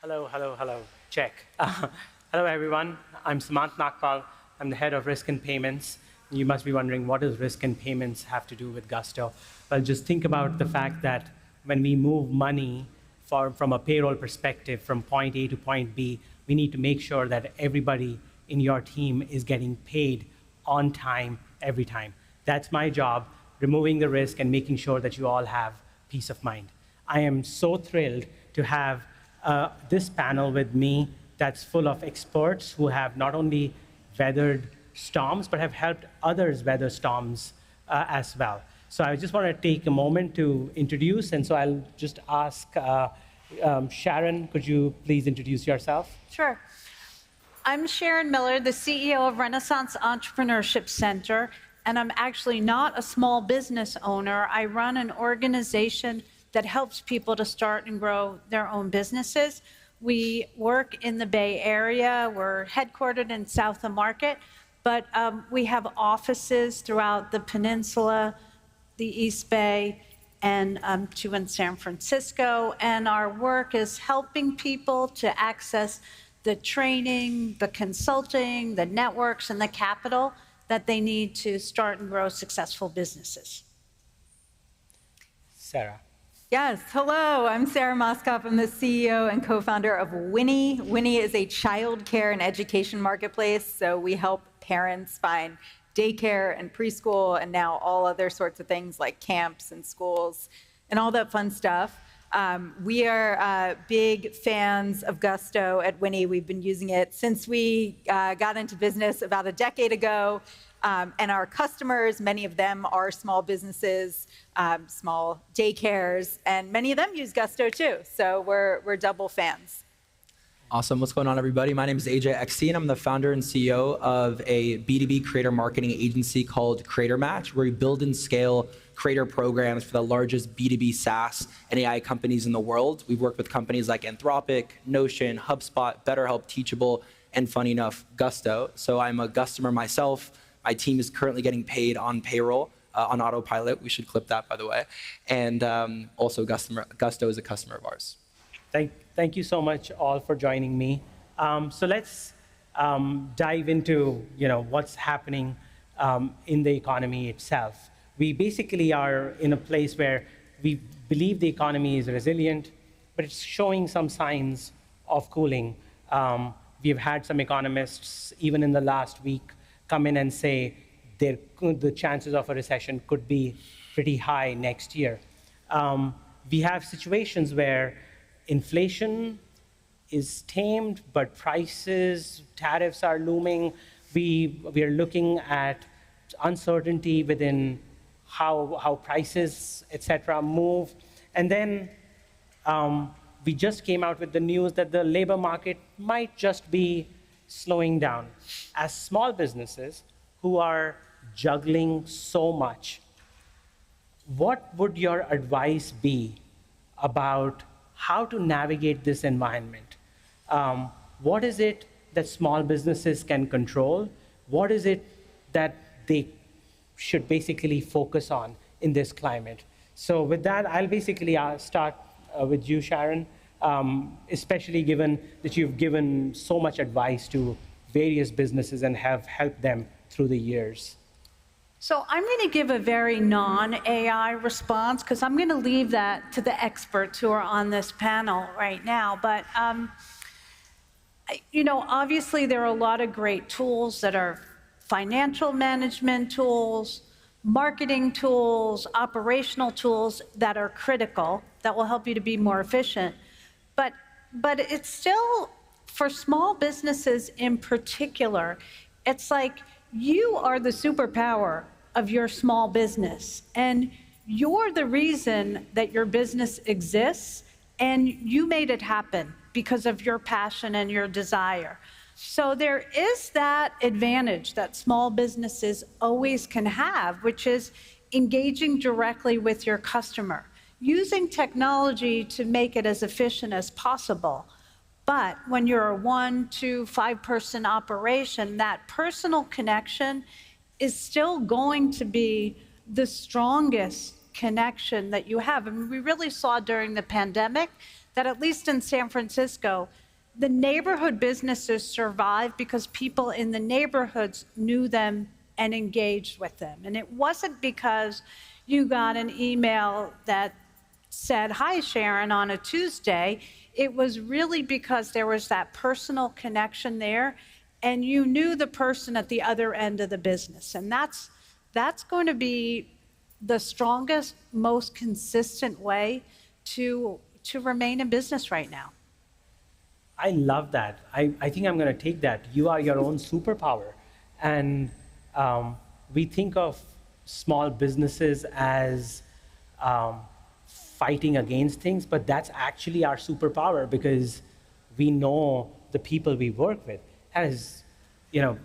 Hello, hello, hello. Check. Hello, everyone. I'm Samant Nagpal. I'm the head of risk and payments. You must be wondering, what does risk and payments have to do with Gusto? Well, just think about the fact that when we move money from a payroll perspective from point A to point B, we need to make sure that everybody in your team is getting paid on time, every time. That's my job, removing the risk and making sure that you all have peace of mind. I am so thrilled to have this panel with me that's full of experts who have not only weathered storms, but have helped others weather storms as well. So I just want to take a moment to introduce, and so I'll just ask Sharon, could you please introduce yourself? Sure. I'm Sharon Miller, the CEO of Renaissance Entrepreneurship Center, and I'm actually not a small business owner. I run an organization that helps people to start and grow their own businesses. We work in the Bay Area. We're headquartered in South of Market, but we have offices throughout the peninsula, the East Bay, and two in San Francisco. And our work is helping people to access the training, the consulting, the networks, and the capital that they need to start and grow successful businesses. Sarah. Yes, hello, I'm Sarah Mauskopf. I'm the CEO and co-founder of Winnie. Winnie is a child care and education marketplace, so we help parents find daycare and preschool and now all other sorts of things like camps and schools and all that fun stuff. We are big fans of Gusto at Winnie. We've been using it since we got into business about a decade ago. And our customers, many of them are small businesses, small daycares, and many of them use Gusto too. So we're double fans. Awesome. What's going on, everybody? My name is AJ Eckstein. I'm the founder and CEO of a B2B creator marketing agency called Creator Match, where we build and scale creator programs for the largest B2B SaaS and AI companies in the world. We've worked with companies like Anthropic, Notion, HubSpot, BetterHelp, Teachable, and funny enough, Gusto. So I'm a customer myself. My team is currently getting paid on payroll, on autopilot. We should clip that, by the way. And also, Gusto is a customer of ours. Thank you so much all for joining me. So let's dive into what's happening in the economy itself. We basically are in a place where we believe the economy is resilient, but it's showing some signs of cooling. We've had some economists, even in the last week, come in and say the chances of a recession could be pretty high next year. We have situations where inflation is tamed, but prices, tariffs are looming. We are looking at uncertainty within how prices, et cetera, move. And then we just came out with the news that the labor market might just be slowing down. As small businesses who are juggling so much, what would your advice be about how to navigate this environment? What is it that small businesses can control? What is it that they should basically focus on in this climate? So with that, I'll basically start with you, Sharon, especially given that you've given so much advice to various businesses and have helped them through the years. So I'm going to give a very non-AI response because I'm going to leave that to the experts who are on this panel right now. But, obviously there are a lot of great tools that are financial management tools, marketing tools, operational tools that are critical, that will help you to be more efficient. But it's still, for small businesses in particular, it's like you are the superpower of your small business, and you're the reason that your business exists, and you made it happen because of your passion and your desire. So there is that advantage that small businesses always can have, which is engaging directly with your customer, using technology to make it as efficient as possible. But when you're a 1, 2, 5-person operation, that personal connection is still going to be the strongest connection that you have. I mean, we really saw during the pandemic that at least in San Francisco, the neighborhood businesses survived because people in the neighborhoods knew them and engaged with them. And it wasn't because you got an email that said, "Hi, Sharon," on a Tuesday. It was really because there was that personal connection there, and you knew the person at the other end of the business. And that's going to be the strongest, most consistent way to remain in business right now. I love that. I think I'm going to take that. You are your own superpower. And we think of small businesses as fighting against things, but that's actually our superpower because we know the people we work with. As you know,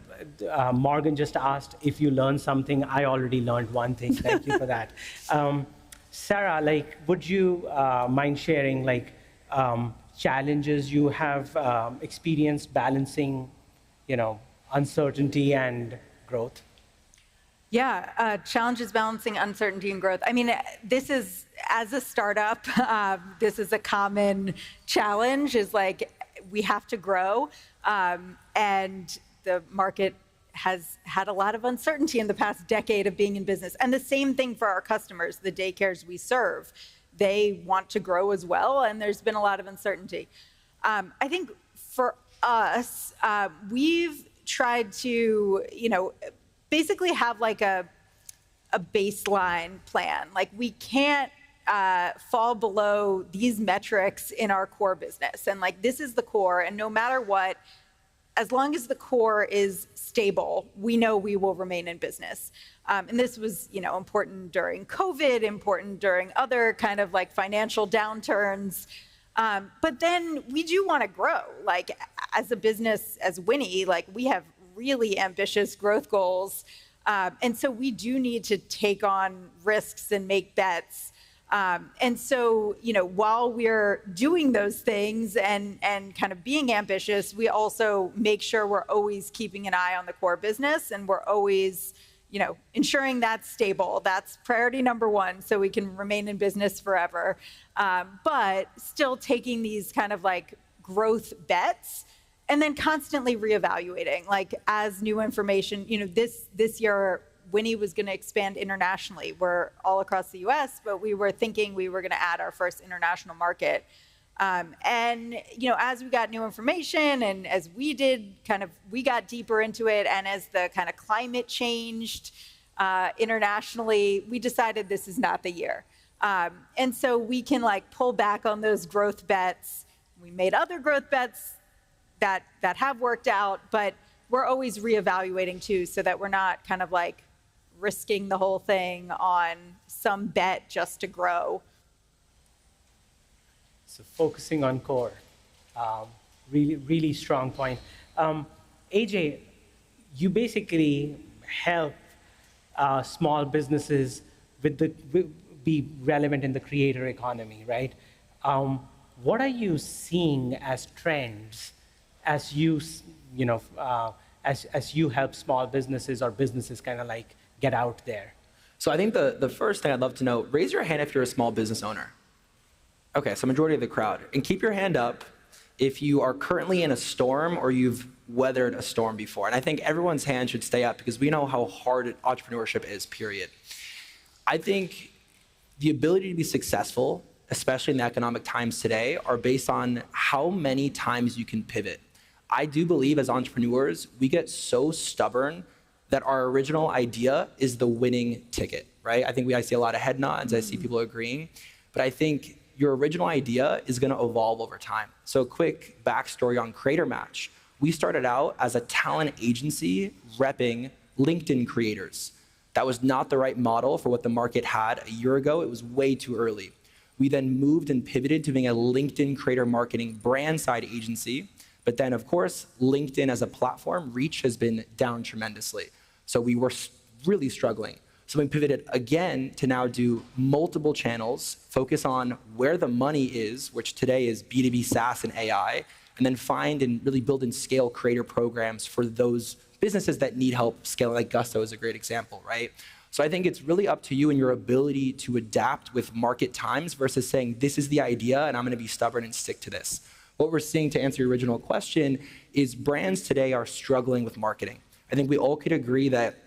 Morgan just asked if you learned something. I already learned one thing. Thank you for that. Sarah, like, would you mind sharing challenges you have experienced balancing, uncertainty and growth? Yeah, challenges balancing uncertainty and growth. I mean, this is, as a startup, this is a common challenge, is like, we have to grow, and the market has had a lot of uncertainty in the past decade of being in business. And the same thing for our customers, the daycares we serve. They want to grow as well, and there's been a lot of uncertainty. I think for us, we've tried to, basically have like a baseline plan. Like, we can't fall below these metrics in our core business. And like, this is the core, and no matter what, as long as the core is stable, we know we will remain in business. And this was, important during COVID, important during other kind of like financial downturns. But then we do want to grow. Like, as a business, as Winnie, like, we have really ambitious growth goals. And so we do need to take on risks and make bets. And so, while we're doing those things and kind of being ambitious, we also make sure we're always keeping an eye on the core business, and we're always, ensuring that's stable. That's priority number one, so we can remain in business forever. But still taking these kind of like growth bets, and then constantly reevaluating. Like, as new information, this year, Winnie was going to expand internationally. We're all across the US, but we were thinking we were going to add our first international market. And, as we got new information, and as we got deeper into it, and as the kind of climate changed internationally, we decided this is not the year. And so we can like pull back on those growth bets. We made other growth bets that have worked out, but we're always reevaluating too, so that we're not kind of like risking the whole thing on some bet just to grow. So focusing on core, really, really strong point. AJ, you basically help small businesses be relevant in the creator economy, right? What are you seeing as trends as you help small businesses or businesses kind of like get out there? So I think the first thing I'd love to know, raise your hand if you're a small business owner. Okay, so majority of the crowd. And keep your hand up if you are currently in a storm or you've weathered a storm before. And I think everyone's hand should stay up because we know how hard entrepreneurship is, period. I think the ability to be successful, especially in the economic times today, are based on how many times you can pivot. I do believe as entrepreneurs, we get so stubborn that our original idea is the winning ticket, right? I see a lot of head nods, I see people agreeing, but I think your original idea is gonna evolve over time. So a quick backstory on Creator Match. We started out as a talent agency repping LinkedIn creators. That was not the right model for what the market had a year ago. It was way too early. We then moved and pivoted to being a LinkedIn creator marketing brand side agency. But then, of course, LinkedIn as a platform, reach has been down tremendously. So we were really struggling. So we pivoted again to now do multiple channels, focus on where the money is, which today is B2B SaaS and AI, and then find and really build and scale creator programs for those businesses that need help scaling, like Gusto is a great example, right? So I think it's really up to you and your ability to adapt with market times versus saying, this is the idea and I'm gonna be stubborn and stick to this. What we're seeing, to answer your original question, is brands today are struggling with marketing. I think we all could agree that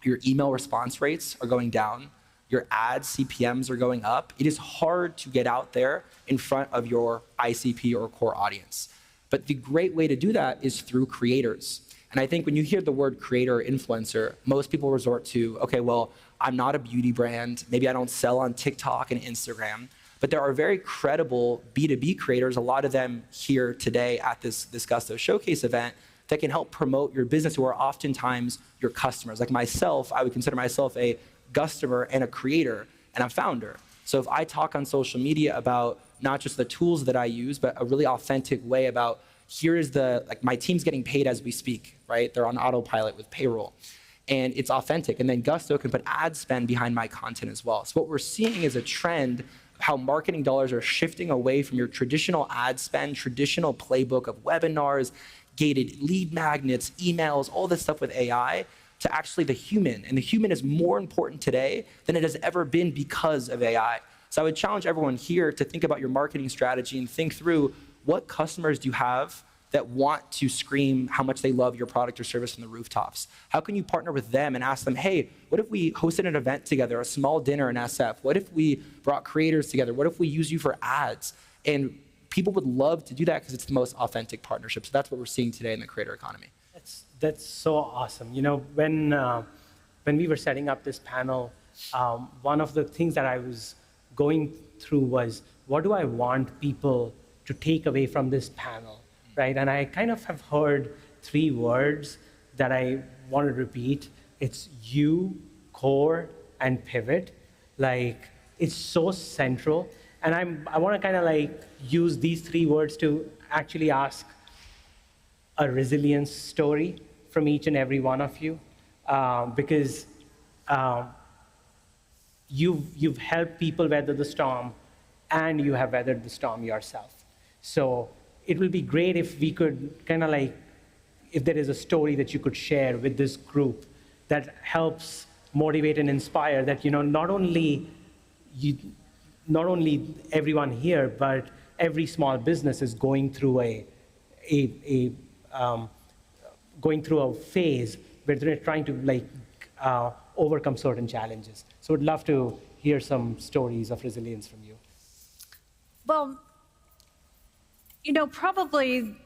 your email response rates are going down, your ad CPMs are going up. It is hard to get out there in front of your ICP or core audience. But the great way to do that is through creators. And I think when you hear the word creator or influencer, most people resort to, okay, well, I'm not a beauty brand. Maybe I don't sell on TikTok and Instagram. But there are very credible B2B creators, a lot of them here today at this Gusto Showcase event, that can help promote your business, who are oftentimes your customers. Like myself, I would consider myself a customer and a creator and a founder. So if I talk on social media about not just the tools that I use, but a really authentic way about, here is my team's getting paid as we speak, right? They're on autopilot with payroll. And it's authentic. And then Gusto can put ad spend behind my content as well. So what we're seeing is a trend of how marketing dollars are shifting away from your traditional ad spend, traditional playbook of webinars, gated lead magnets, emails, all this stuff with AI, to actually the human. And the human is more important today than it has ever been because of AI. So I would challenge everyone here to think about your marketing strategy and think through, what customers do you have that want to scream how much they love your product or service from the rooftops? How can you partner with them and ask them, hey, what if we hosted an event together, a small dinner in SF? What if we brought creators together? What if we use you for ads? And people would love to do that because it's the most authentic partnership. So that's what we're seeing today in the creator economy. That's so awesome. You know, when we were setting up this panel, one of the things that I was going through was, what do I want people to take away from this panel, right? And I kind of have heard 3 words that I want to repeat. It's you, core, and pivot. Like, it's so central. And I want to kind of like use these 3 words to actually ask a resilience story from each and every one of you, because you've helped people weather the storm, and you have weathered the storm yourself. So it will be great if we could kind of like, if there is a story that you could share with this group that helps motivate and inspire, that, you know, not only everyone here, but every small business is going through a phase where they're trying to like overcome certain challenges. So I'd love to hear some stories of resilience from you. Well, you know, probably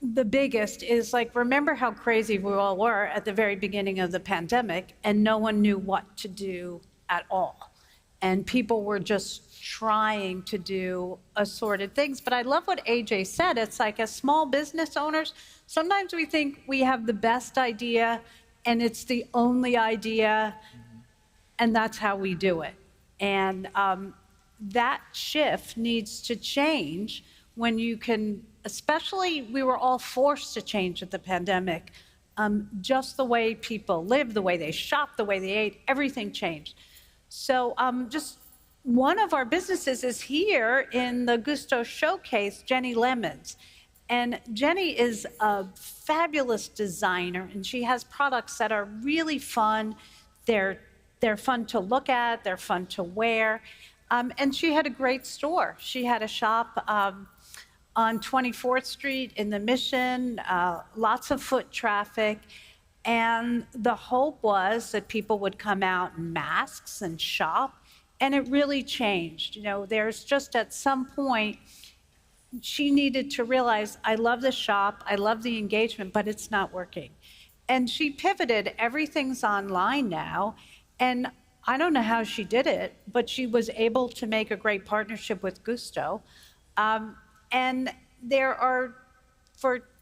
the biggest is, like, remember how crazy we all were at the very beginning of the pandemic, and no one knew what to do at all. And people were just trying to do assorted things. But I love what AJ said. It's like, as small business owners, sometimes we think we have the best idea and it's the only idea, and that's how we do it. And that shift needs to change when you can, especially, we were all forced to change at the pandemic. Just the way people live, the way they shop, the way they ate, everything changed. So just one of our businesses is here in the Gusto Showcase, Jenny Lemons. And Jenny is a fabulous designer, and she has products that are really fun. They're fun to look at, they're fun to wear. And she had a great store. She had a shop on 24th Street in the Mission, lots of foot traffic. And the hope was that people would come out in masks and shop, and it really changed. You know, there's just, at some point, she needed to realize, I love the shop, I love the engagement, but it's not working. And she pivoted, everything's online now, and I don't know how she did it, but she was able to make a great partnership with Gusto. And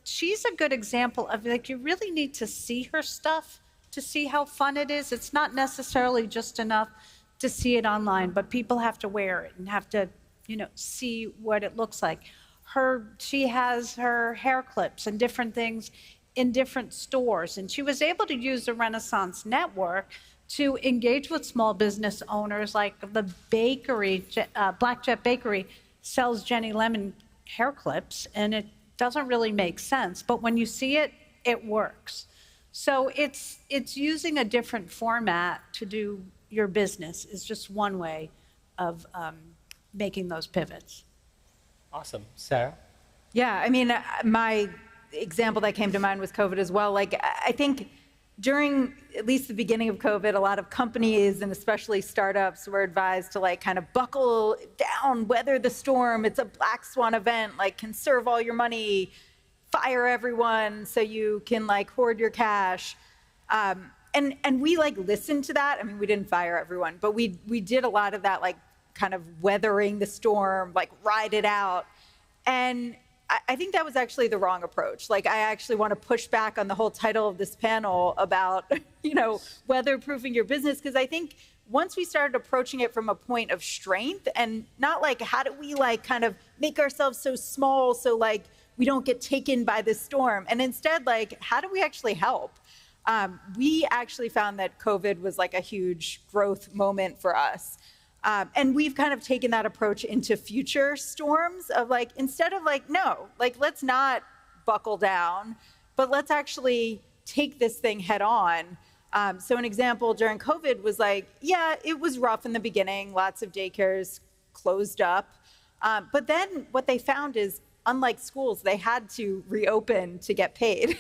she's a good example of, like, you really need to see her stuff to see how fun it is. It's not necessarily just enough to see it online, but people have to wear it and have to, you know, see what it looks like. She has her hair clips and different things in different stores, and she was able to use the Renaissance network to engage with small business owners. Like the bakery, Black Jet Bakery, sells Jenny Lemon hair clips, and it doesn't really make sense, but when you see it, it works. So it's using a different format to do your business is just one way of making those pivots. Awesome. Sarah? Yeah, I mean, my example that came to mind was COVID as well. Like, I think during at least the beginning of COVID, a lot of companies and especially startups were advised to like kind of buckle down, weather the storm. It's a black swan event, like conserve all your money, fire everyone so you can like hoard your cash. And we like listened to that. I mean, we didn't fire everyone, but we did a lot of that, like kind of weathering the storm, like ride it out. And I think that was actually the wrong approach. Like, I actually want to push back on the whole title of this panel about, you know, weatherproofing your business, because I think once we started approaching it from a point of strength and not like, how do we like kind of make ourselves so small so like we don't get taken by this storm, and instead like, how do we actually help? We actually found that COVID was like a huge growth moment for us. And we've kind of taken that approach into future storms of like, instead of like, no, like, let's not buckle down, but let's actually take this thing head on. So an example during COVID was like, yeah, it was rough in the beginning. Lots of daycares closed up. But then what they found is, unlike schools, they had to reopen to get paid.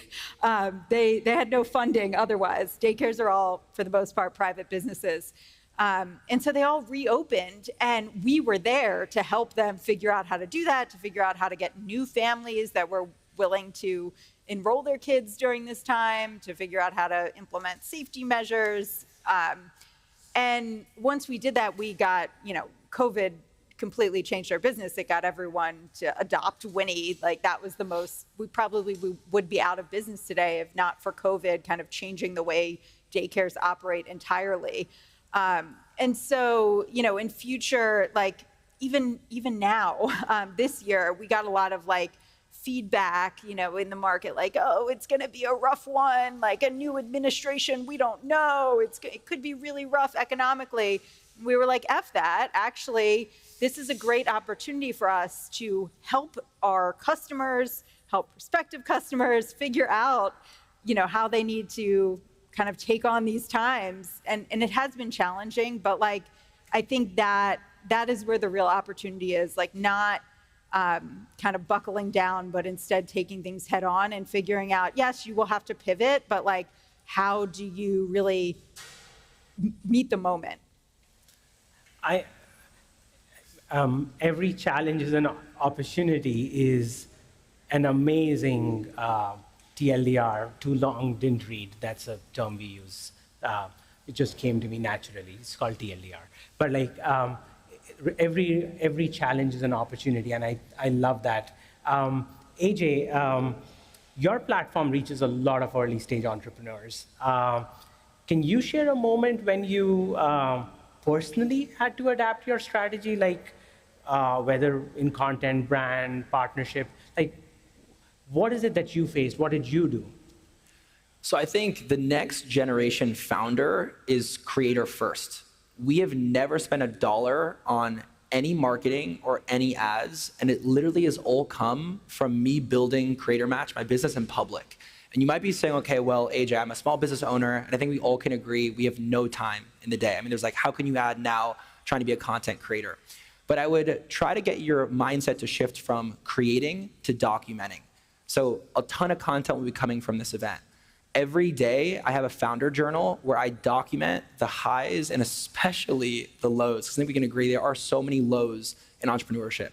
They had no funding otherwise. Daycares are all, for the most part, private businesses. And so they all reopened, and we were there to help them figure out how to do that, to figure out how to get new families that were willing to enroll their kids during this time, to figure out how to implement safety measures. And once we did that, we got, you know, COVID completely changed our business. It got everyone to adopt Winnie. Like, that was the most, we would be out of business today if not for COVID kind of changing the way daycares operate entirely. And so, you know, in future, like even now, this year, we got a lot of like feedback, you know, in the market, like, oh, it's going to be a rough one, like a new administration, we don't know, it could be really rough economically. We were like, F that. Actually, this is a great opportunity for us to help our customers, help prospective customers figure out, you know, how they need to kind of take on these times. And it has been challenging, but like, I think that is where the real opportunity is, like not kind of buckling down, but instead taking things head on and figuring out, yes, you will have to pivot, but like, how do you really meet the moment? Every challenge is an opportunity is an amazing TLDR, too long, didn't read. That's a term we use. It just came to me naturally. It's called TLDR. But like every challenge is an opportunity, and I love that. AJ, your platform reaches a lot of early stage entrepreneurs. Can you share a moment when you personally had to adapt your strategy, like whether in content, brand, partnership, like what is it that you faced? What did you do? So I think the next generation founder is creator first. We have never spent $1 on any marketing or any ads, and it literally has all come from me building Creator Match, my business, in public. And you might be saying, okay, well, AJ, I'm a small business owner, and I think we all can agree we have no time in the day. I mean, there's like, how can you add now trying to be a content creator? But I would try to get your mindset to shift from creating to documenting. So a ton of content will be coming from this event. Every day, I have a founder journal where I document the highs and especially the lows. Because I think we can agree there are so many lows in entrepreneurship.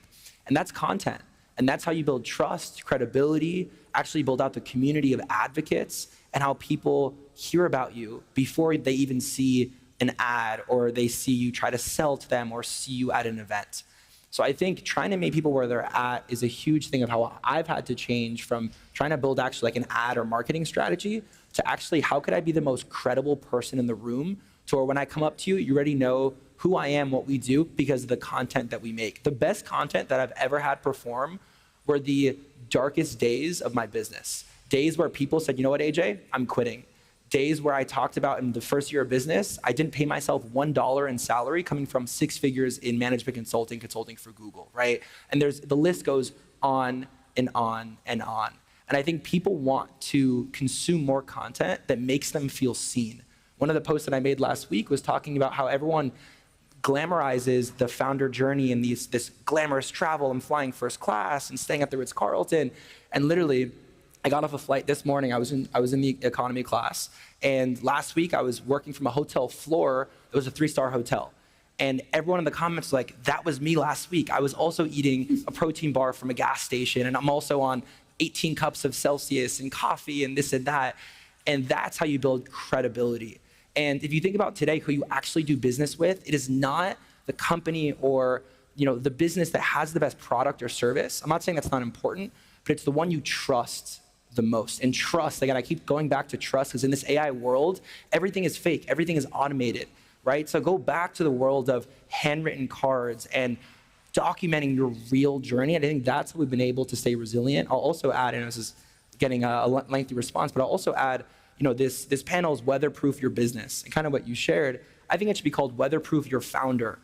And that's content. And that's how you build trust, credibility, actually build out the community of advocates, and how people hear about you before they even see an ad or they see you try to sell to them or see you at an event. So I think trying to meet people where they're at is a huge thing of how I've had to change from trying to build actually like an ad or marketing strategy to actually how could I be the most credible person in the room to where when I come up to you, you already know who I am, what we do, because of the content that we make. The best content that I've ever had perform were the darkest days of my business. Days where people said, you know what, AJ, I'm quitting. Days where I talked about in the first year of business, I didn't pay myself $1 in salary coming from 6 figures in management consulting for Google, right? And the list goes on and on and on. And I think people want to consume more content that makes them feel seen. One of the posts that I made last week was talking about how everyone glamorizes the founder journey and this glamorous travel. I'm flying first class and staying at the Ritz-Carlton. And literally, I got off a flight this morning. I was in the economy class. And last week, I was working from a hotel floor. It was a 3-star hotel. And everyone in the comments was like, that was me last week. I was also eating a protein bar from a gas station. And I'm also on 18 cups of Celsius and coffee and this and that. And that's how you build credibility. And if you think about today, who you actually do business with, it is not the company or the business that has the best product or service. I'm not saying that's not important, but it's the one you trust the most. And trust, again, I keep going back to trust because in this AI world, everything is fake, everything is automated, right? So go back to the world of handwritten cards and documenting your real journey. And I think that's how we've been able to stay resilient. I'll also add, and this is getting a lengthy response, but I'll also add, this panel is Weatherproof Your Business. And kind of what you shared, I think it should be called Weatherproof Your Founder.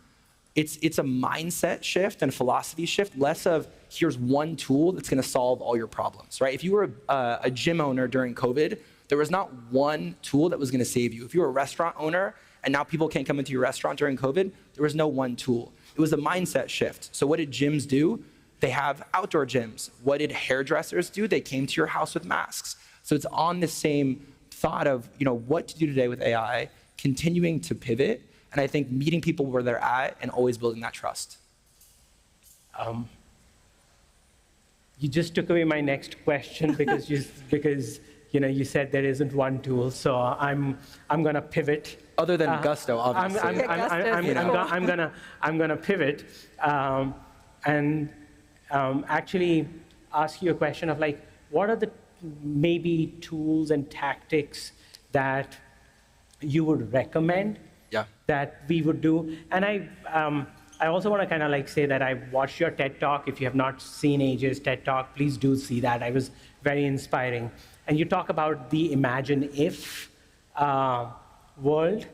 It's a mindset shift and philosophy shift, less of here's one tool that's gonna solve all your problems, right? If you were a gym owner during COVID, there was not one tool that was gonna save you. If you were a restaurant owner and now people can't come into your restaurant during COVID, there was no one tool. It was a mindset shift. So what did gyms do? They have outdoor gyms. What did hairdressers do? They came to your house with masks. So it's on the same thought of what to do today with AI, continuing to pivot, and I think meeting people where they're at and always building that trust. You just took away my next question because you said there isn't one tool. So I'm gonna pivot. Other than Gusto, obviously. I'm gonna pivot and actually ask you a question of what are the maybe tools and tactics that you would recommend that we would do? And I also want to kind of say that I watched your TED Talk. If you have not seen AJ's TED Talk, please do see that. It was very inspiring. And you talk about the imagine if world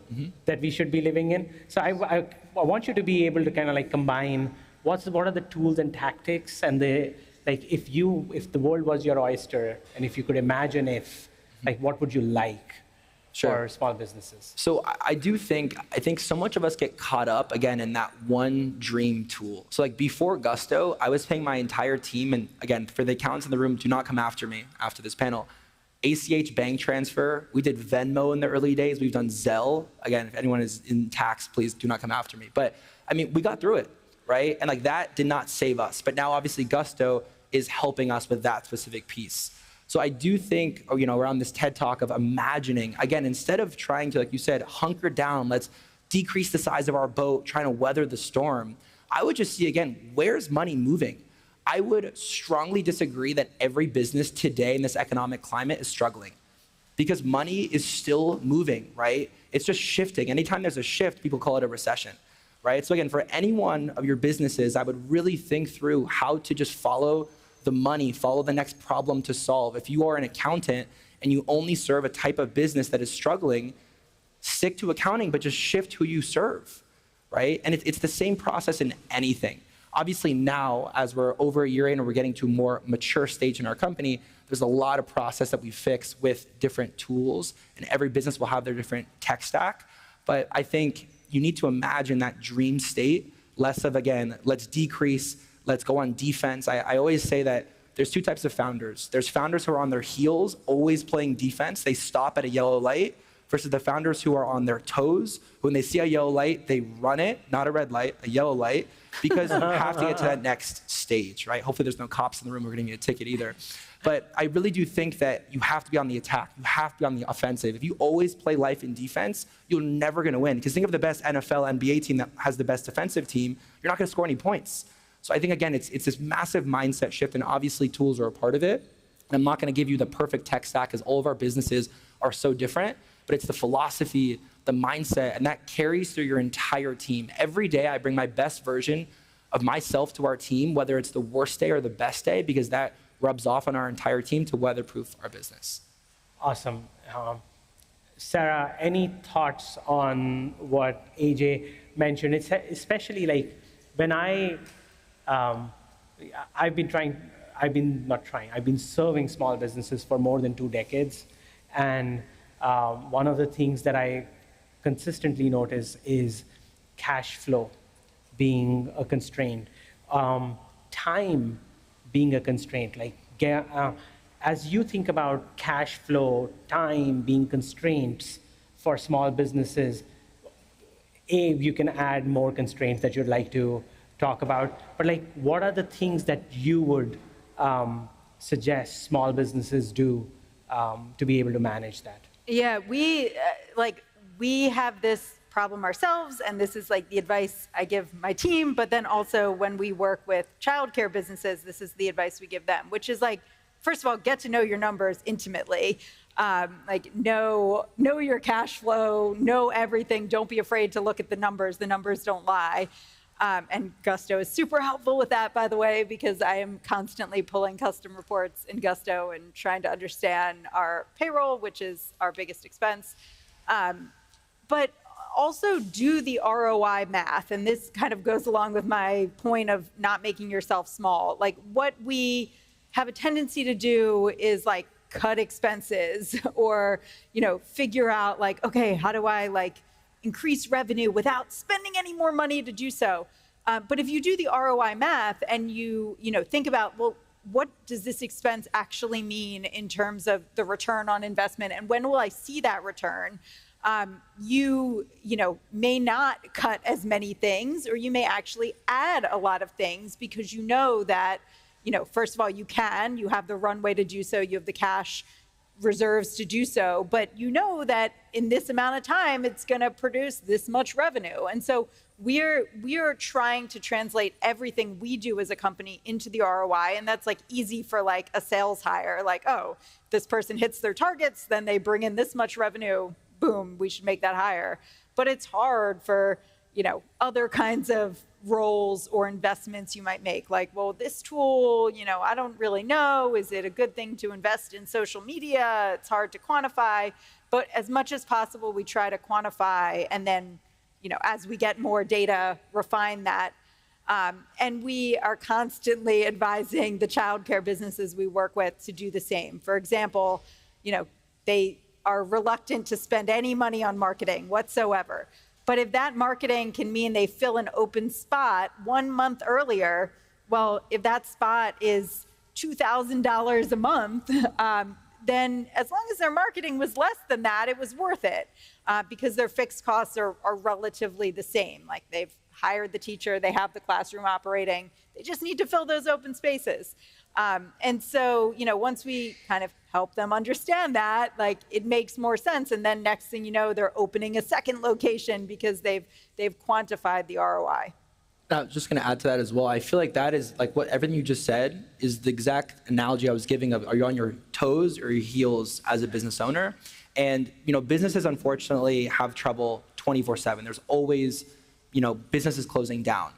that we should be living in. So I want you to be able to kind of combine what are the tools and tactics and the if the world was your oyster and if you could imagine if what would you like for small businesses? So I think so much of us get caught up again in that one dream tool. So before Gusto, I was paying my entire team, and again, for the accountants in the room, do not come after me after this panel. ACH bank transfer, we did Venmo in the early days, we've done Zelle. Again, if anyone is in tax, please do not come after me. But I mean, we got through it, right? And that did not save us. But now obviously Gusto is helping us with that specific piece. So I do think, around this TED Talk of imagining, again, instead of trying to, like you said, hunker down, let's decrease the size of our boat, trying to weather the storm, I would just see, again, where's money moving? I would strongly disagree that every business today in this economic climate is struggling because money is still moving, right? It's just shifting. Anytime there's a shift, people call it a recession, right? So again, for any one of your businesses, I would really think through how to just follow the money, follow the next problem to solve. If you are an accountant and you only serve a type of business that is struggling, stick to accounting, but just shift who you serve, right? And it's the same process in anything. Obviously now, as we're over a year in and we're getting to a more mature stage in our company, there's a lot of process that we fix with different tools, and every business will have their different tech stack. But I think you need to imagine that dream state, less of, again, let's decrease, let's go on defense. I always say that there's two types of founders. There's founders who are on their heels, always playing defense. They stop at a yellow light, versus the founders who are on their toes. When they see a yellow light, they run it, not a red light, a yellow light, because you have to get to that next stage, right? Hopefully there's no cops in the room who are gonna get a ticket either. But I really do think that you have to be on the attack. You have to be on the offensive. If you always play life in defense, you're never gonna win. Because think of the best NFL, NBA team that has the best defensive team, you're not gonna score any points. So I think, again, it's this massive mindset shift, and obviously tools are a part of it. And I'm not gonna give you the perfect tech stack, because all of our businesses are so different, but it's the philosophy, the mindset, and that carries through your entire team. Every day I bring my best version of myself to our team, whether it's the worst day or the best day, because that rubs off on our entire team to weatherproof our business. Awesome. Sarah, any thoughts on what AJ mentioned? It's especially when I've been trying, I've been serving small businesses for more than 2 decades. And one of the things that I consistently notice is cash flow being a constraint, time being a constraint. Like, as you think about cash flow, time being constraints for small businesses, you can add more constraints that you'd like to talk about, but like, what are the things that you would suggest small businesses do to be able to manage that? Yeah, we have this problem ourselves, and this is like the advice I give my team, but then also when we work with childcare businesses, this is the advice we give them, which is like, first of all, get to know your numbers intimately. Like, know your cash flow, know everything. Don't be afraid to look at the numbers. The numbers don't lie. And Gusto is super helpful with that, by the way, because I am constantly pulling custom reports in Gusto and trying to understand our payroll, which is our biggest expense. But also do the ROI math. And this kind of goes along with my point of not making yourself small. Like, what we have a tendency to do is like cut expenses or, figure out like, okay, how do I like increase revenue without spending any more money to do so? But if you do the ROI math and you think about, well, what does this expense actually mean in terms of the return on investment, and when will I see that return? You may not cut as many things, or you may actually add a lot of things because you know that, first of all, you have the runway to do so, you have the cash reserves to do so, but you know that in this amount of time, it's going to produce this much revenue. And so we are trying to translate everything we do as a company into the ROI. And that's like easy for like a sales hire, like, oh, this person hits their targets, then they bring in this much revenue, boom, we should make that hire. But it's hard for, other kinds of roles or investments you might make. Like, well, this tool, I don't really know. Is it a good thing to invest in social media? It's hard to quantify. But as much as possible, we try to quantify. And then, as we get more data, refine that. And we are constantly advising the childcare businesses we work with to do the same. For example, they are reluctant to spend any money on marketing whatsoever. But if that marketing can mean they fill an open spot 1 month earlier, well, if that spot is $2,000 a month, then as long as their marketing was less than that, it was worth it because their fixed costs are relatively the same. Like, they've hired the teacher, they have the classroom operating, they just need to fill those open spaces. And so, once we kind of help them understand that, like, it makes more sense. And then next thing you know, they're opening a second location because they've quantified the ROI. I was just going to add to that as well. I feel like that is like what everything you just said is the exact analogy I was giving of, are you on your toes or your heels as a business owner? And, businesses unfortunately have trouble 24/7. There's always, businesses closing down.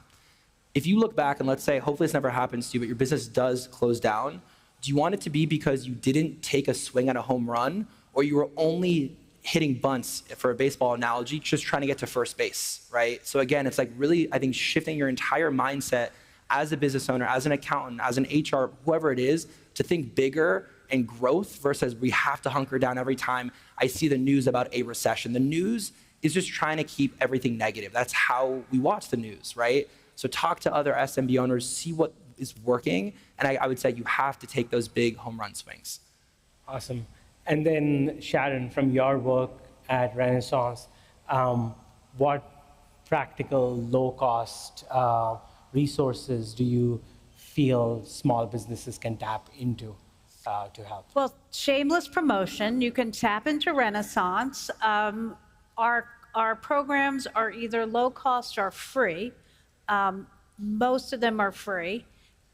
If you look back and let's say, hopefully this never happens to you, but your business does close down, do you want it to be because you didn't take a swing at a home run, or you were only hitting bunts, for a baseball analogy, just trying to get to first base, right? So again, it's like really, I think, shifting your entire mindset as a business owner, as an accountant, as an HR, whoever it is, to think bigger and growth versus we have to hunker down every time I see the news about a recession. The news is just trying to keep everything negative. That's how we watch the news, right? So talk to other SMB owners, see what is working, and I would say you have to take those big home run swings. Awesome. And then Sharon, from your work at Renaissance, what practical, low-cost resources do you feel small businesses can tap into to help? Well, shameless promotion, you can tap into Renaissance. Our programs are either low cost or free. Most of them are free.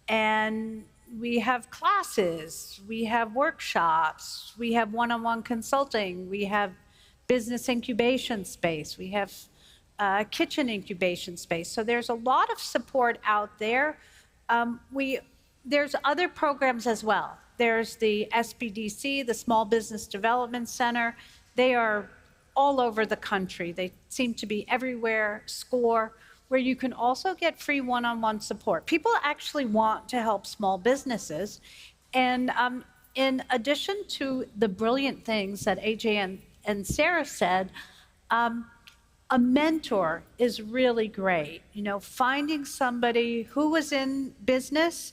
And we have classes, we have workshops, we have one-on-one consulting, we have business incubation space, we have kitchen incubation space. So there's a lot of support out there. There's other programs as well. There's the SBDC, the Small Business Development Center. They are all over the country. They seem to be everywhere. SCORE. where you can also get free one-on-one support. People actually want to help small businesses. And in addition to the brilliant things that AJ and Sarah said, a mentor is really great. You know, finding somebody who was in business,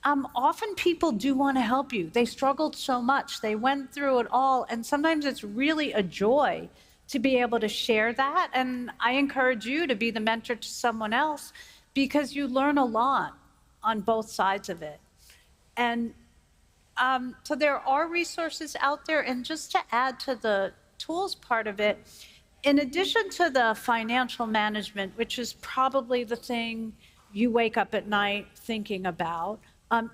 often people do want to help you. They struggled so much. They went through it all. And sometimes it's really a joy to be able to share that. And I encourage you to be the mentor to someone else because you learn a lot on both sides of it. And so there are resources out there. And just to add to the tools part of it, in addition to the financial management, which is probably the thing you wake up at night thinking about,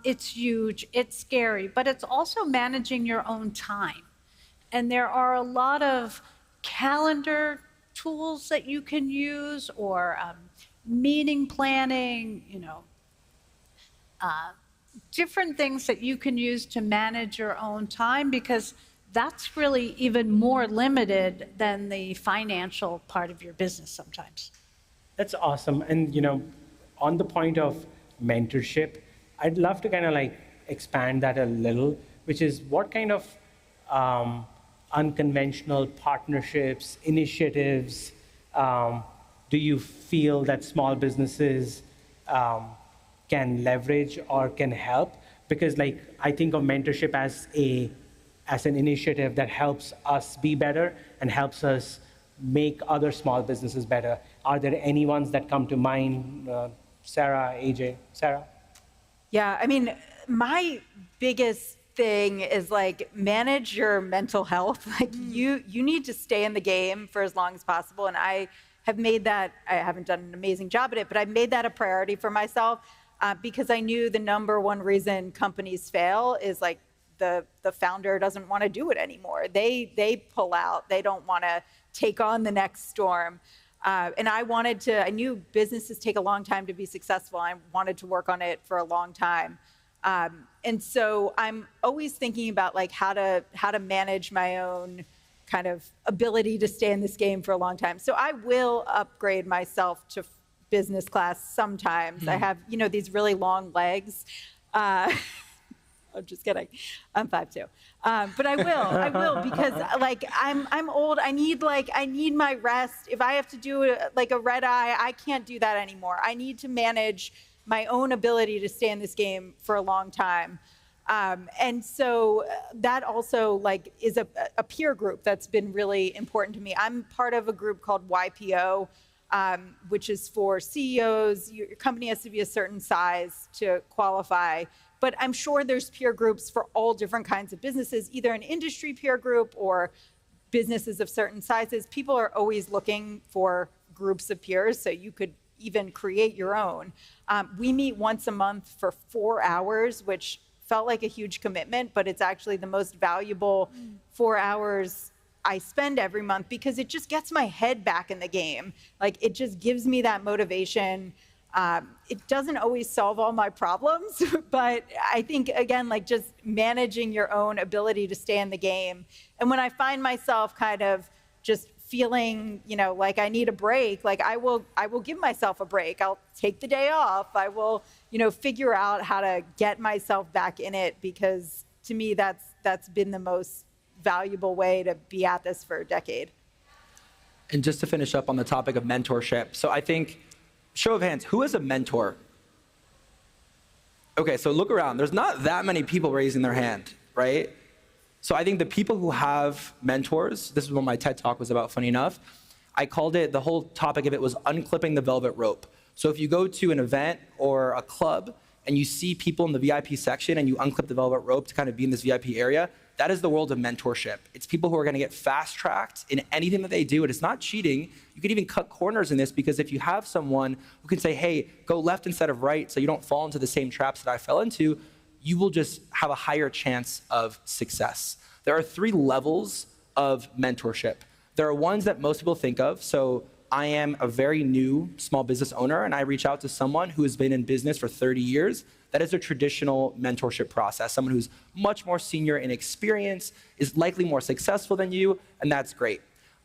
it's huge, it's scary, but it's also managing your own time. And there are a lot of calendar tools that you can use, or meeting planning, you know, different things that you can use to manage your own time, because that's really even more limited than the financial part of your business sometimes. That's awesome. And, you know, on the point of mentorship, I'd love to kind of like expand that a little, which is what kind of unconventional partnerships, initiatives do you feel that small businesses can leverage or can help? Because like, I think of mentorship as an initiative that helps us be better and helps us make other small businesses better. Are there any ones that come to mind? Sarah, AJ, Sarah? Yeah, I mean, my biggest thing is like manage your mental health. Like you need to stay in the game for as long as possible. And I have made that, I haven't done an amazing job at it, but I've made that a priority for myself because I knew the #1 reason companies fail is like the founder doesn't want to do it anymore. They pull out, they don't want to take on the next storm. And I knew businesses take a long time to be successful. I wanted to work on it for a long time. And so I'm always thinking about like how to manage my own kind of ability to stay in this game for a long time. So I will upgrade myself to business class sometimes. I have, you know, these really long legs. I'm just kidding. I'm 5'2". But I will because like I'm old. I need my rest. If I have to do like a red eye, I can't do that anymore. I need to manage my own ability to stay in this game for a long time. And so that also like is a peer group that's been really important to me. I'm part of a group called YPO, which is for CEOs. Your company has to be a certain size to qualify. But I'm sure there's peer groups for all different kinds of businesses, either an industry peer group or businesses of certain sizes. People are always looking for groups of peers, so you could even create your own. We meet once a month for 4 hours, which felt like a huge commitment, but it's actually the most valuable 4 hours I spend every month because it just gets my head back in the game. Like it just gives me that motivation. It doesn't always solve all my problems, but I think, again, like just managing your own ability to stay in the game. And when I find myself kind of just feeling, you know, like I need a break, like I will give myself a break. I'll take the day off. I will, you know, figure out how to get myself back in it because to me, that's been the most valuable way to be at this for a decade. And just to finish up on the topic of mentorship, so I think, show of hands, who is a mentor? Okay, so look around. There's not that many people raising their hand, right? So I think the people who have mentors, this is what my TED Talk was about, funny enough. I called it, the whole topic of it was unclipping the velvet rope. So if you go to an event or a club and you see people in the VIP section and you unclip the velvet rope to kind of be in this VIP area, that is the world of mentorship. It's people who are going to get fast-tracked in anything that they do, and it's not cheating. You can even cut corners in this because if you have someone who can say, hey, go left instead of right so you don't fall into the same traps that I fell into, you will just have a higher chance of success. There are 3 levels of mentorship. There are ones that most people think of. So I am a very new small business owner, and I reach out to someone who has been in business for 30 years. That is a traditional mentorship process. Someone who's much more senior in experience, is likely more successful than you, and that's great.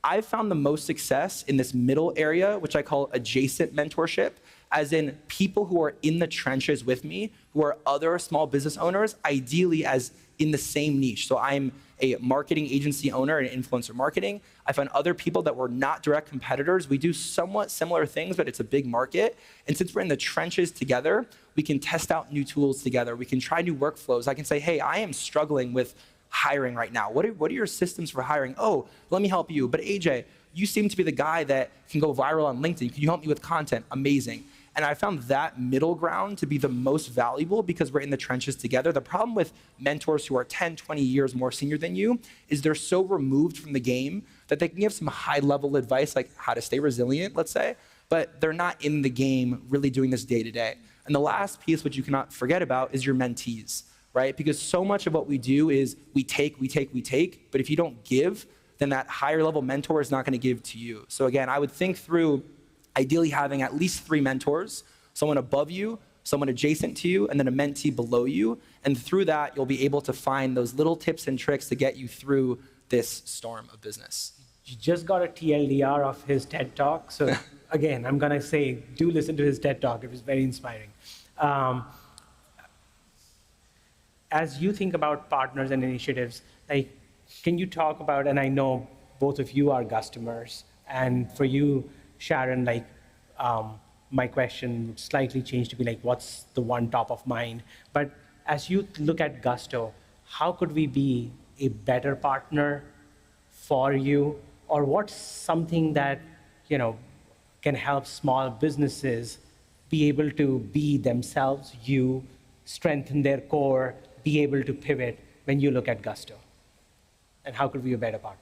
I've found the most success in this middle area, which I call adjacent mentorship, as in people who are in the trenches with me, who are other small business owners, ideally as in the same niche. So I'm a marketing agency owner and influencer marketing. I found other people that were not direct competitors. We do somewhat similar things, but it's a big market. And since we're in the trenches together, we can test out new tools together. We can try new workflows. I can say, hey, I am struggling with hiring right now. What are your systems for hiring? Oh, let me help you. But AJ, you seem to be the guy that can go viral on LinkedIn. Can you help me with content? Amazing. And I found that middle ground to be the most valuable because we're in the trenches together. The problem with mentors who are 10, 20 years more senior than you is they're so removed from the game that they can give some high-level advice, like how to stay resilient, let's say, but they're not in the game really doing this day to day. And the last piece, which you cannot forget about, is your mentees, right? Because so much of what we do is we take, but if you don't give, then that higher level mentor is not gonna give to you. So again, I would think through ideally having at least 3 mentors, someone above you, someone adjacent to you, and then a mentee below you. And through that, you'll be able to find those little tips and tricks to get you through this storm of business. You just got a TLDR of his TED Talk. So again, I'm gonna say, do listen to his TED Talk. It was very inspiring. As you think about partners and initiatives, like, can you talk about, and I know both of you are customers, and for you, Sharon, like, my question would slightly change to be like, what's the one top of mind? But as you look at Gusto, how could we be a better partner for you? Or what's something that, you know, can help small businesses be able to be themselves, strengthen their core, be able to pivot when you look at Gusto? And how could we be a better partner?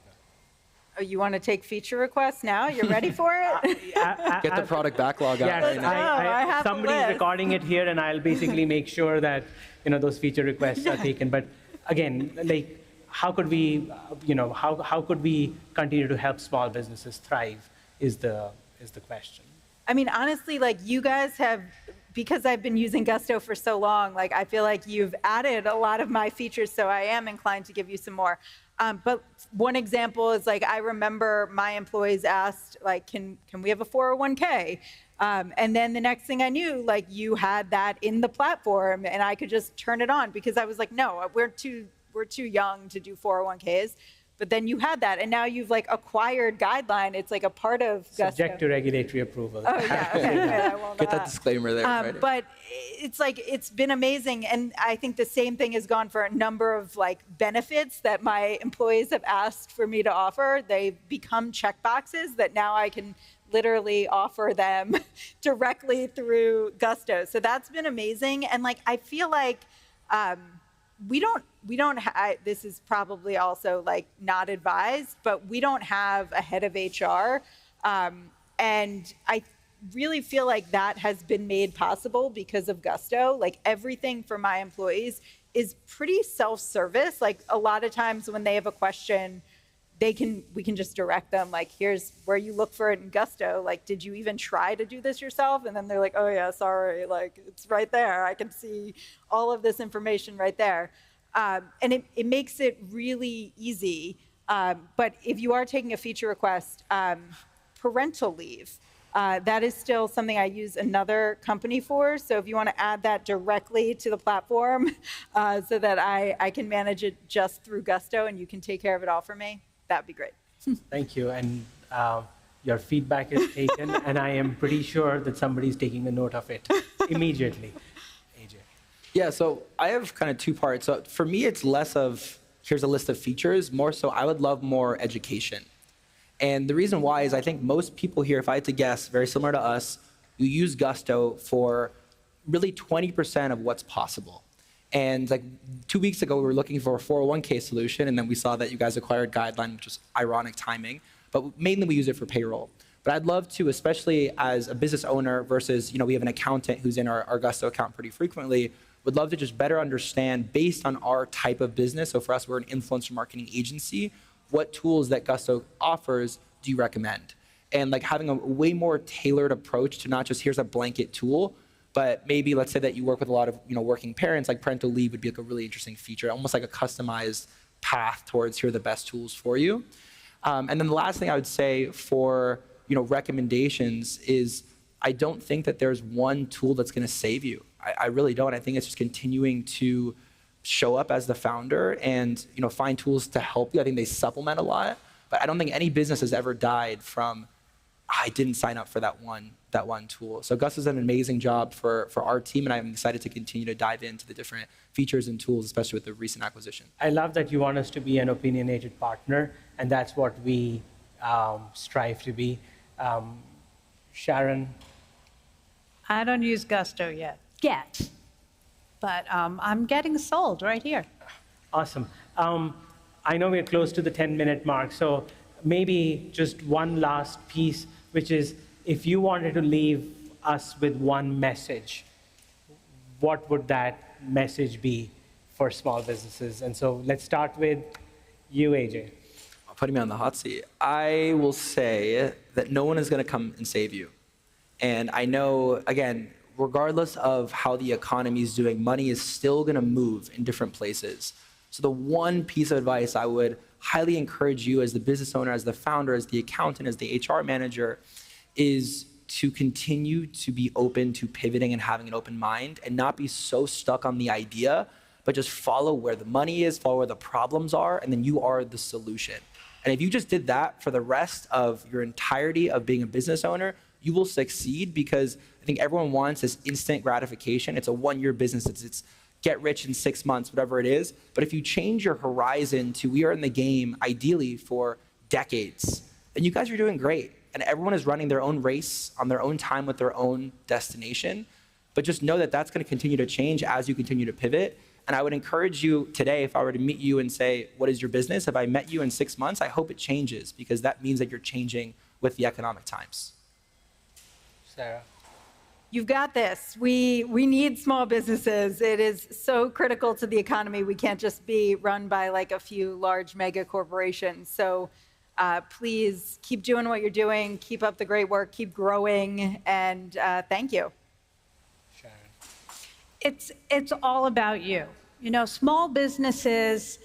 Oh, you want to take feature requests now? You're ready for it? Get the product backlog out. Yes, Right now. I have a somebody's list. recording it here, and I'll basically make sure that, you know, those feature requests are taken. But again, like, how could we, how could we continue to help small businesses thrive? Is the question. I mean, honestly, like, you guys have, because I've been using Gusto for so long, like, I feel like you've added a lot of my features, so I am inclined to give you some more. But one example is, like, I remember my employees asked, like, can we have a 401k? And then the next thing I knew, like, you had that in the platform, and I could just turn it on because I was like, no, we're too young to do 401ks. But then you had that, and now you've, like, acquired Guideline. It's like a part of Gusto. Subject to regulatory approval. Oh, yeah, okay, good. I won't, Get that disclaimer there. Right? But it's like, it's been amazing. And I think the same thing has gone for a number of, like, benefits that my employees have asked for me to offer. They've become checkboxes that now I can literally offer them directly through Gusto. So that's been amazing. And, like, I feel like we don't this is probably also, like, not advised, but we don't have a head of HR. And I really feel like that has been made possible because of Gusto. Like, everything for my employees is pretty self-service. Like, a lot of times when they have a question, we can just direct them, like, here's where you look for it in Gusto. Like, did you even try to do this yourself? And then they're like, oh yeah, sorry, like, it's right there. I can see all of this information right there. And it makes it really easy. But if you are taking a feature request, parental leave, that is still something I use another company for. So if you want to add that directly to the platform so that I can manage it just through Gusto and you can take care of it all for me, that'd be great. Thank you. And your feedback is taken, and I am pretty sure that somebody's taking a note of it immediately. AJ. Yeah, so I have kind of 2 parts. So for me, it's less of, here's a list of features, more so I would love more education. And the reason why is I think most people here, if I had to guess, very similar to us, who use Gusto for really 20% of what's possible. And like 2 weeks ago, we were looking for a 401k solution, and then we saw that you guys acquired Guideline, which was ironic timing. But mainly we use it for payroll. But I'd love to, especially as a business owner versus, we have an accountant who's in our Gusto account pretty frequently, would love to just better understand, based on our type of business, so for us, we're an influencer marketing agency, what tools that Gusto offers do you recommend? And like having a way more tailored approach to not just here's a blanket tool, but maybe let's say that you work with a lot of working parents, like parental leave would be like a really interesting feature, almost like a customized path towards here are the best tools for you. And then the last thing I would say for recommendations is I don't think that there's one tool that's going to save you. I really don't. I think it's just continuing to show up as the founder and find tools to help you. I think they supplement a lot, but I don't think any business has ever died from I didn't sign up for that one tool. So Gus has done an amazing job for our team, and I'm excited to continue to dive into the different features and tools, especially with the recent acquisition. I love that you want us to be an opinionated partner, and that's what we strive to be. Sharon? I don't use Gusto yet, but I'm getting sold right here. Awesome. I know we're close to the 10-minute mark, so maybe just one last piece, which is if you wanted to leave us with one message, what would that message be for small businesses? And so let's start with you, AJ. Putting me on the hot seat. I will say that no one is going to come and save you. And I know, again, regardless of how the economy is doing, money is still going to move in different places. So the one piece of advice I would highly encourage you as the business owner, as the founder, as the accountant, as the HR manager, is to continue to be open to pivoting and having an open mind and not be so stuck on the idea, but just follow where the money is, follow where the problems are, and then you are the solution. And if you just did that for the rest of your entirety of being a business owner, you will succeed, because I think everyone wants this instant gratification. It's a one-year business. It's get rich in 6 months, whatever it is. But if you change your horizon to we are in the game ideally for decades, then you guys are doing great. And everyone is running their own race on their own time with their own destination. But just know that that's going to continue to change as you continue to pivot. And I would encourage you today, if I were to meet you and say, what is your business? If I met you in 6 months, I hope it changes, because that means that you're changing with the economic times. Sarah? You've got this. We need small businesses. It is so critical to the economy. We can't just be run by like a few large mega corporations. So please keep doing what you're doing. Keep up the great work. Keep growing. And thank you. Sharon? It's all about you. Small businesses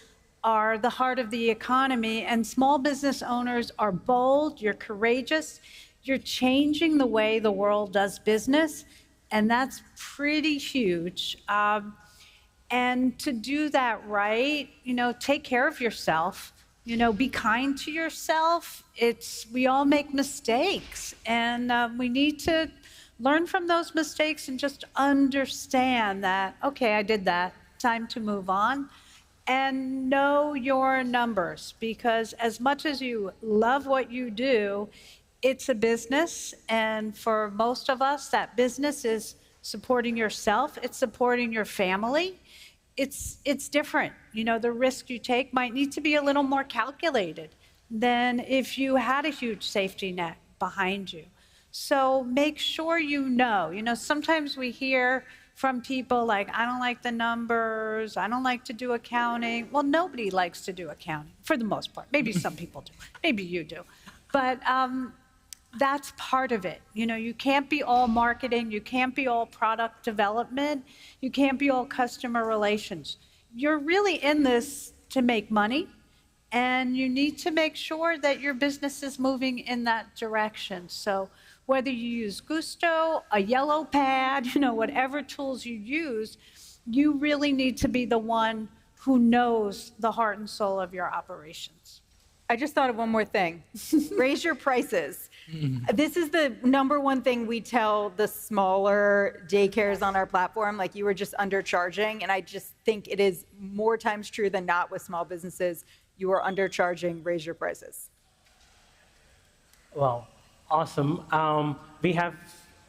are the heart of the economy, and small business owners are bold. You're courageous. You're changing the way the world does business, and that's pretty huge. And to do that right, take care of yourself. Be kind to yourself. We all make mistakes, and we need to learn from those mistakes and just understand that, okay, I did that. Time to move on. And know your numbers, because as much as you love what you do, it's a business, and for most of us, that business is supporting yourself, it's supporting your family. It's different. The risk you take might need to be a little more calculated than if you had a huge safety net behind you. So make sure you know. Sometimes we hear from people like, I don't like the numbers, I don't like to do accounting. Well, nobody likes to do accounting, for the most part. Maybe some people do. Maybe you do. But that's part of it. You can't be all marketing, you can't be all product development, you can't be all customer relations. You're really in this to make money, and you need to make sure that your business is moving in that direction. So whether you use Gusto, a yellow pad, whatever tools you use, you really need to be the one who knows the heart and soul of your operations. I just thought of one more thing. Raise your prices. This is the #1 thing we tell the smaller daycares on our platform, like you were just undercharging, and I just think it is more times true than not with small businesses. You are undercharging, raise your prices. Well, awesome. We have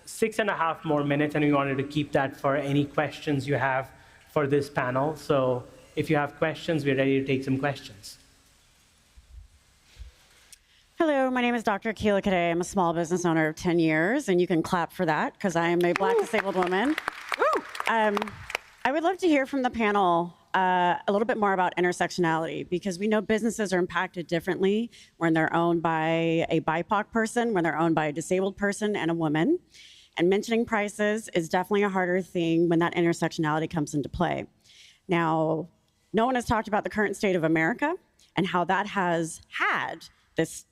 6.5 more minutes, and we wanted to keep that for any questions you have for this panel. So if you have questions, we're ready to take some questions. Hello, my name is Dr. Keela Kade. I'm a small business owner of 10 years, and you can clap for that because I am a Black disabled woman. I would love to hear from the panel a little bit more about intersectionality, because we know businesses are impacted differently when they're owned by a BIPOC person, when they're owned by a disabled person and a woman. And mentioning prices is definitely a harder thing when that intersectionality comes into play. Now, no one has talked about the current state of America and how that has had this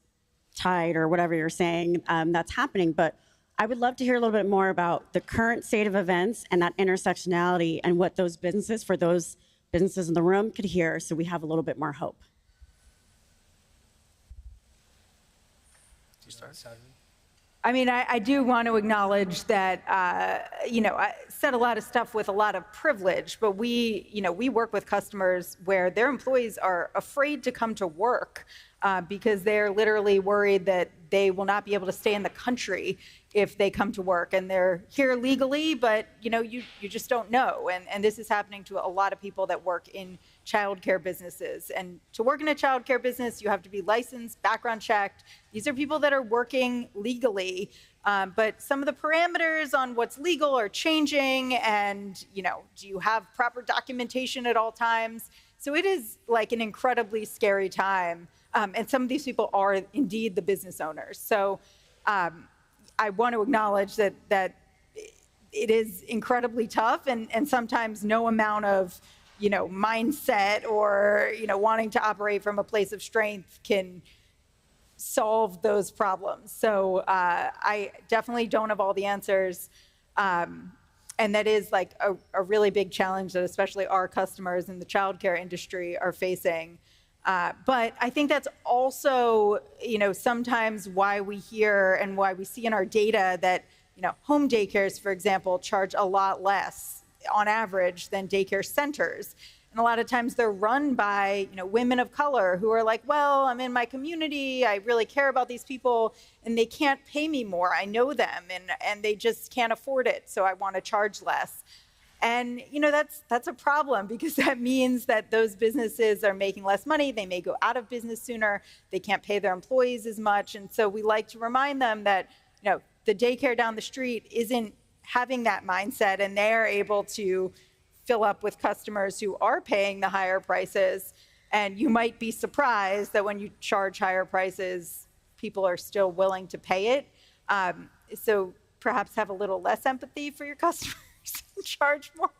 tide or whatever you're saying that's happening. But I would love to hear a little bit more about the current state of events and that intersectionality and what those businesses, for those businesses in the room, could hear, so we have a little bit more hope. I mean, I do want to acknowledge that, I said a lot of stuff with a lot of privilege, but we work with customers where their employees are afraid to come to work because they're literally worried that they will not be able to stay in the country if they come to work. And they're here legally, but you just don't know. And this is happening to a lot of people that work in childcare businesses. And to work in a childcare business, you have to be licensed, background checked. These are people that are working legally, but some of the parameters on what's legal are changing. And do you have proper documentation at all times? So it is like an incredibly scary time. And some of these people are indeed the business owners. So I want to acknowledge that it is incredibly tough, and sometimes no amount of mindset or wanting to operate from a place of strength can solve those problems. So I definitely don't have all the answers, and that is like a really big challenge that especially our customers in the childcare industry are facing. But I think that's also, sometimes why we hear and why we see in our data that, home daycares, for example, charge a lot less on average than daycare centers. And a lot of times they're run by, women of color who are like, well, I'm in my community, I really care about these people, and they can't pay me more. I know them, and they just can't afford it, so I want to charge less. And that's a problem, because that means that those businesses are making less money. They may go out of business sooner. They can't pay their employees as much. And so we like to remind them that the daycare down the street isn't having that mindset, and they're able to fill up with customers who are paying the higher prices. And you might be surprised that when you charge higher prices, people are still willing to pay it. So perhaps have a little less empathy for your customers. Charge more.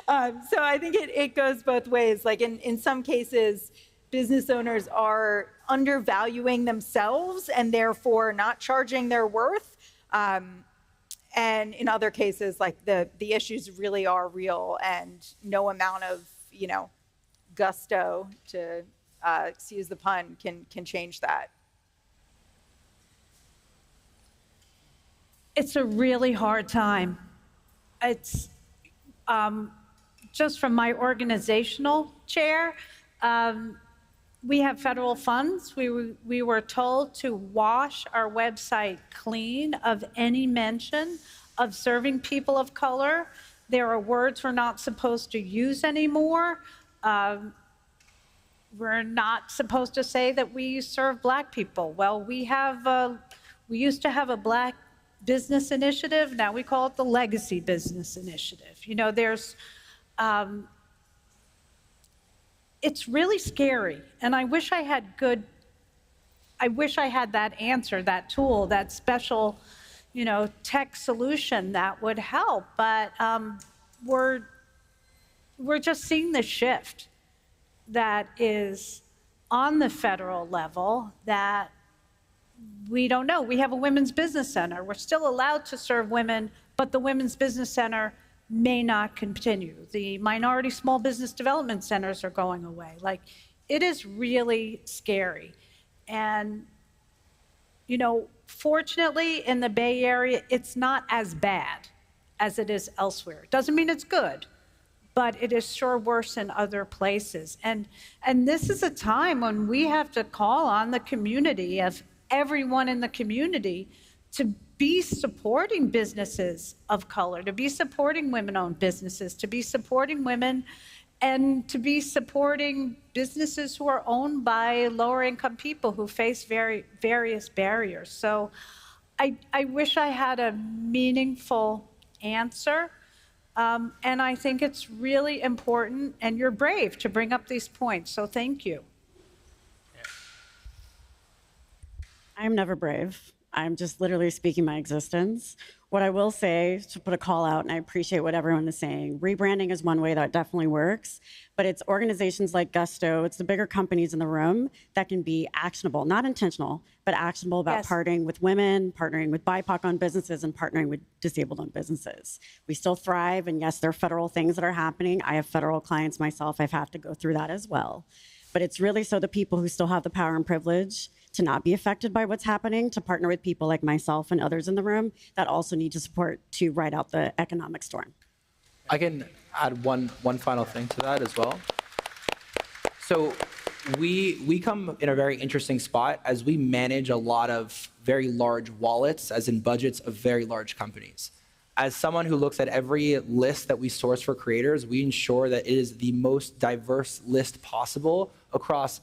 So I think it goes both ways. Like in some cases, business owners are undervaluing themselves and therefore not charging their worth. And in other cases, like the issues really are real, and no amount of gusto, to excuse the pun, can change that. It's a really hard time. It's just from my organizational chair, we have federal funds. We were told to wash our website clean of any mention of serving people of color. There are words we're not supposed to use anymore. We're not supposed to say that we serve Black people. Well, we used to have a Black business initiative. Now we call it the Legacy Business Initiative. There's, it's really scary. And I wish I had that answer, that tool, that special, tech solution that would help. But we're just seeing the shift that is on the federal level that we don't know. We have a women's business center. We're still allowed to serve women, but the Women's Business Center may not continue. The minority small business development centers are going away. Like, it is really scary. And, fortunately in the Bay Area, it's not as bad as it is elsewhere. Doesn't mean it's good, but it is sure worse in other places. And this is a time when we have to call on the community, of everyone in the community, to be supporting businesses of color, to be supporting women-owned businesses, to be supporting women, and to be supporting businesses who are owned by lower-income people who face various barriers. So I wish I had a meaningful answer, and I think it's really important, and you're brave to bring up these points, so thank you. I'm never brave. I'm just literally speaking my existence. What I will say, to put a call out, and I appreciate what everyone is saying, rebranding is one way that definitely works, but it's organizations like Gusto, it's the bigger companies in the room that can be actionable, not intentional, but actionable about partnering with women, partnering with BIPOC-owned businesses, and partnering with disabled-owned businesses. We still thrive, and yes, there are federal things that are happening. I have federal clients myself. I've had to go through that as well. But it's really so the people who still have the power and privilege to not be affected by what's happening, to partner with people like myself and others in the room that also need to support to ride out the economic storm. I can add one final thing to that as well. So we come in a very interesting spot as we manage a lot of very large wallets, as in budgets of very large companies. As someone who looks at every list that we source for creators, we ensure that it is the most diverse list possible across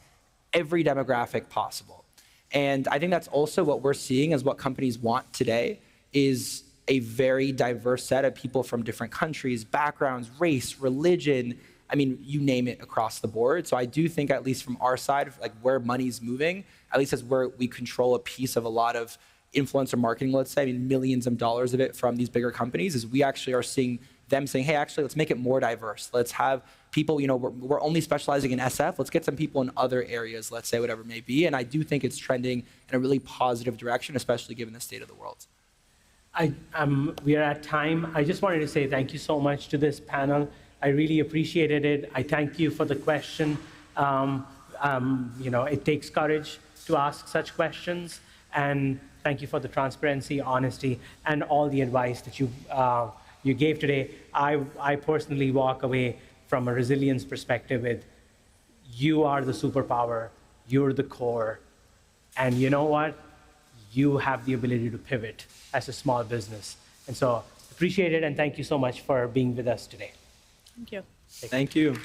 every demographic possible. And I think that's also what we're seeing as what companies want today is a very diverse set of people from different countries, backgrounds, race, religion, I mean, you name it across the board. So I do think, at least from our side, like where money's moving, at least as where we control a piece of a lot of influencer marketing, let's say, I mean, millions of dollars of it from these bigger companies, is we actually are seeing them saying, hey, actually, let's make it more diverse. Let's have people, you know, we're only specializing in SF. Let's get some people in other areas, let's say, whatever it may be. And I do think it's trending in a really positive direction, especially given the state of the world. We are at time. I just wanted to say thank you so much to this panel. I really appreciated it. I thank you for the question. You know, it takes courage to ask such questions. And thank you for the transparency, honesty, and all the advice that you gave today. I personally walk away from a resilience perspective with, you are the superpower, you're the core, and you know what? You have the ability to pivot as a small business. And so appreciate it, and thank you so much for being with us today. Thank you. Thank you.